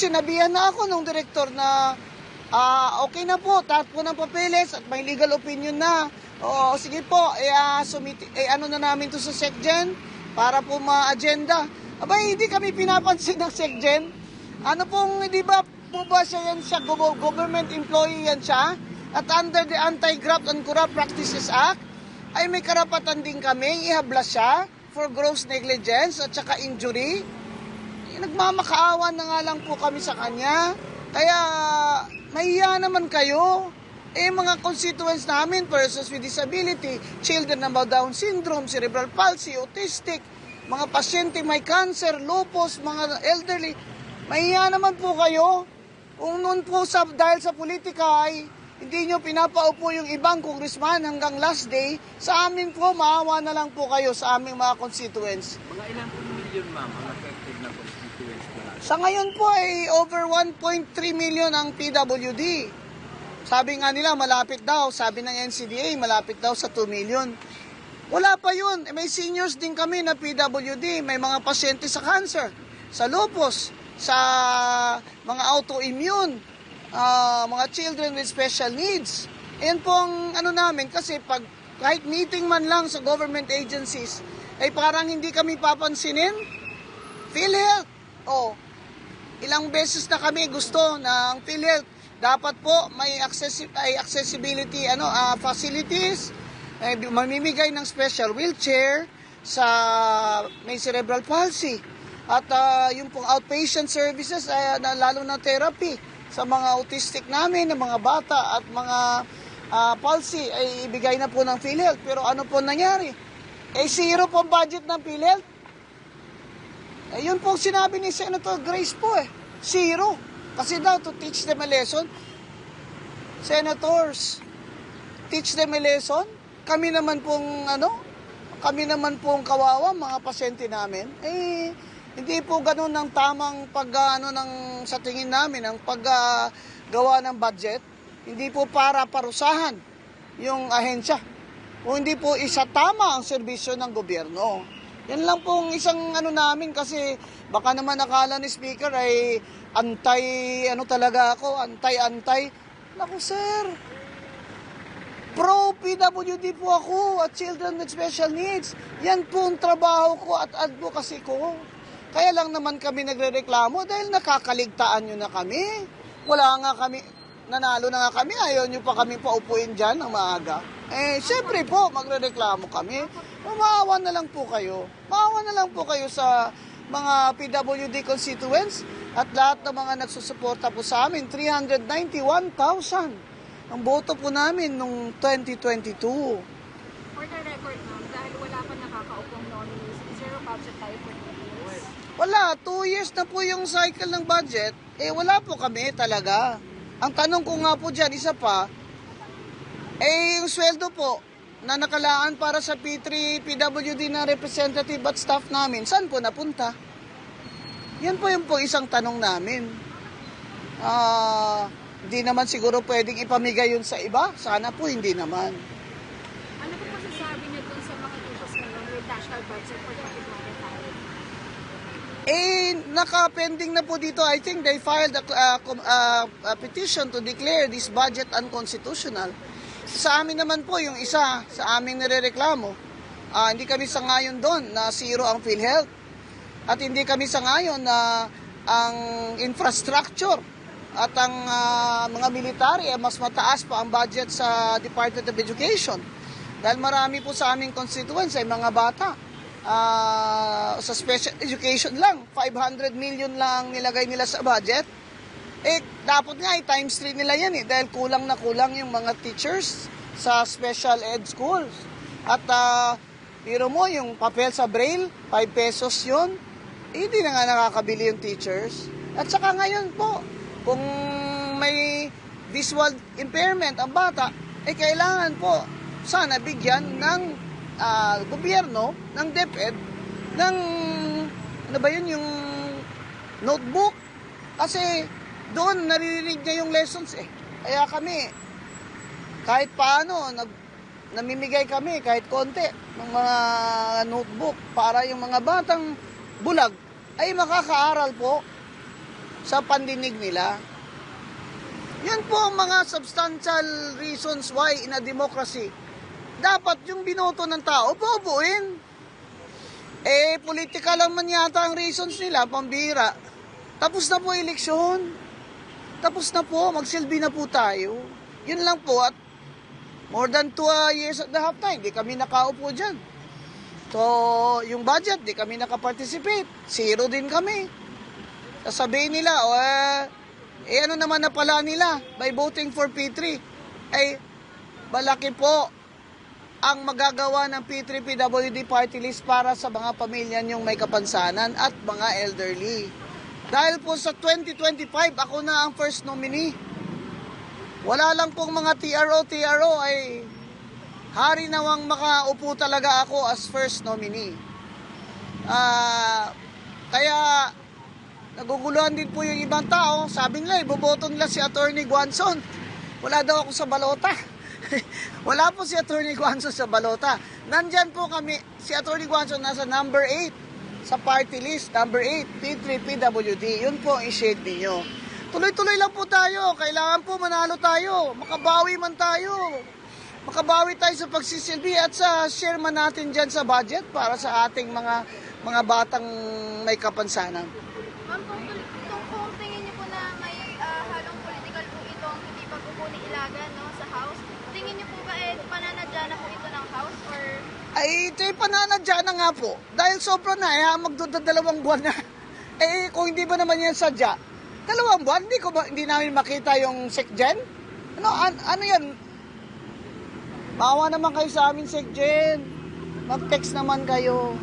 sinabihan na ako nung direktor na okay na po, tahat po ng papeles at may legal opinion na. O sige po, ano na namin to sa SecGen para po ma-agenda. Abay, hindi kami pinapansin ng SecGen. Ano pong, di ba po ba siya yan siya, government employee yan siya? At under the Anti-Graft and Corrupt Practices Act, ay may karapatan din kami ihablas siya for gross negligence at saka injury. Nagmamakaawan na nga lang po kami sa kanya. Kaya, mahiya naman kayo. Mga constituents namin, persons with disability, children na Down syndrome, cerebral palsy, autistic, mga pasyente may cancer, lupus, mga elderly, mahiya naman po kayo. Kung noon po dahil sa politika ay hindi nyo pinapaupo yung ibang congressman hanggang last day, sa amin po, maawa na lang po kayo sa aming mga constituents. Mga ilang milyon, ma'am, ang affected na constituents po natin? Sa ngayon po ay over 1.3 million ang PWD. Sabi nga nila malapit daw, sabi ng NCDA malapit daw sa 2 million. Wala pa yun. May seniors din kami na PWD, may mga pasyente sa cancer, sa lupus, sa mga autoimmune, mga children with special needs. Yan po ang ano namin kasi pag kahit meeting man lang sa government agencies, ay parang hindi kami papansinin. PhilHealth. Ilang beses na kami gusto ng PhilHealth. Dapat po may accessibility facilities, mamimigay ng special wheelchair sa may cerebral palsy. At yung pong outpatient services, lalo na therapy sa mga autistic namin, ng mga bata at mga palsy ay ibigay na po ng PhilHealth. Pero ano po nangyari? Zero po budget ng PhilHealth. Yun po sinabi ni Senator Grace po zero. Kasi daw to teach them a lesson. Senators, teach them a lesson. Kami naman pong kawawa, mga pasyente namin. Hindi po ganun ang tamang sa tingin namin, ang paggawa ng budget. Hindi po para parusahan yung ahensya. O hindi po isa tama ang serbisyo ng gobyerno. Yan lang pong isang namin kasi baka naman akala ni Speaker ay talaga ako, anti. Naku sir, pro PWD po ako at children with special needs. Yan po ang trabaho ko at advocacy ko. Kaya lang naman kami nagrereklamo dahil nakakaligtaan nyo na kami. Nanalo na nga kami, ayaw nyo pa kami paupuin dyan ng maaga. Siyempre po, magrereklamo kami. Maawa na lang po kayo. Maawa na lang po kayo sa mga PWD constituents at lahat ng mga nagsusuporta po sa amin. 391,000 ang boto po namin noong 2022. For the record, ma'am, dahil wala pa nakakaupong nominees, zero budget tayo for 2 years? Wala, 2 years na po yung cycle ng budget. Wala po kami talaga. Ang tanong ko nga po dyan, isa pa, yung sweldo po na nakalaan para sa P3 PWD na representative at staff namin, saan po napunta? Yan po yung isang tanong namin. Hindi naman siguro pwedeng ipamigay yun sa iba. Sana po hindi naman. Ano po masasabi niyo dun sa mga issues ngayon with national budget for 2025? Naka-pending na po dito. I think they filed a petition to declare this budget unconstitutional. Sa amin naman po, yung isa sa aming nirereklamo, hindi kami sangayon doon na zero ang PhilHealth. At hindi kami sangayon na ang infrastructure at ang mga military mas mataas pa ang budget sa Department of Education. Dahil marami po sa aming constituents ay mga bata. Sa special education lang, 500 million lang nilagay nila sa budget. Dapat nga times 3 nila yan dahil kulang na kulang yung mga teachers sa special ed schools. At biro mo yung papel sa braille, 5 pesos yun. Hindi na nga nakakabili yung teachers. At saka ngayon po, kung may visual impairment ang bata, kailangan po sana bigyan ng gobyerno, ng DepEd, ng yung notebook. Kasi doon naririnig niya yung lessons Kaya kami, kahit paano, namimigay kami kahit konti ng mga notebook para yung mga batang bulag ay makakaaral po. sa pandinig nila. Yan po ang mga substantial reasons why in a democracy, dapat yung binoto ng tao, boboin. Politika lang man yata ang reasons nila, pambira. Tapos na po eleksyon. Tapos na po, magsilbi na po tayo. Yun lang po, at more than 2 years and a half na, hindi kami nakaupo dyan. So, yung budget, di kami nakaparticipate. Zero din kami. Sasabihin nila, ano naman na pala nila by voting for P3? Malaki po ang magagawa ng P3PWD party list para sa mga pamilya niyong may kapansanan at mga elderly. Dahil po sa 2025, ako na ang first nominee. Wala lang pong mga TRO, ay hari nawang makaupo talaga ako as first nominee. Kaya naguguluhan din po yung ibang tao. Sabi nila, iboboto nila si Attorney Guanzon. Wala daw ako sa balota. Wala po si Attorney Guanzon sa balota. Nandyan po kami, si Attorney Guanzon nasa number 8 sa party list, number 8, P3PWD. Yun po ang i-shade ninyo. Tuloy-tuloy lang po tayo. Kailangan po manalo tayo. Makabawi man tayo. Makabawi tayo sa pagsisilbi at sa share man natin dyan sa budget para sa ating mga batang may kapansanan. Ma'am, kung tingin niyo po na may halong political po itong hindi pa po ni Ilagan, no, sa House, tingin niyo po ba pananadya na po ito ng House or... Ito'y pananadya na nga po. Dahil sobra na, magdodalawang buwan na. Kung hindi ba naman yan sadya, 2 buwan, hindi namin makita yung SecGen? Ano yan? Bawa naman kayo sa amin, SecGen. Mag-text naman kayo.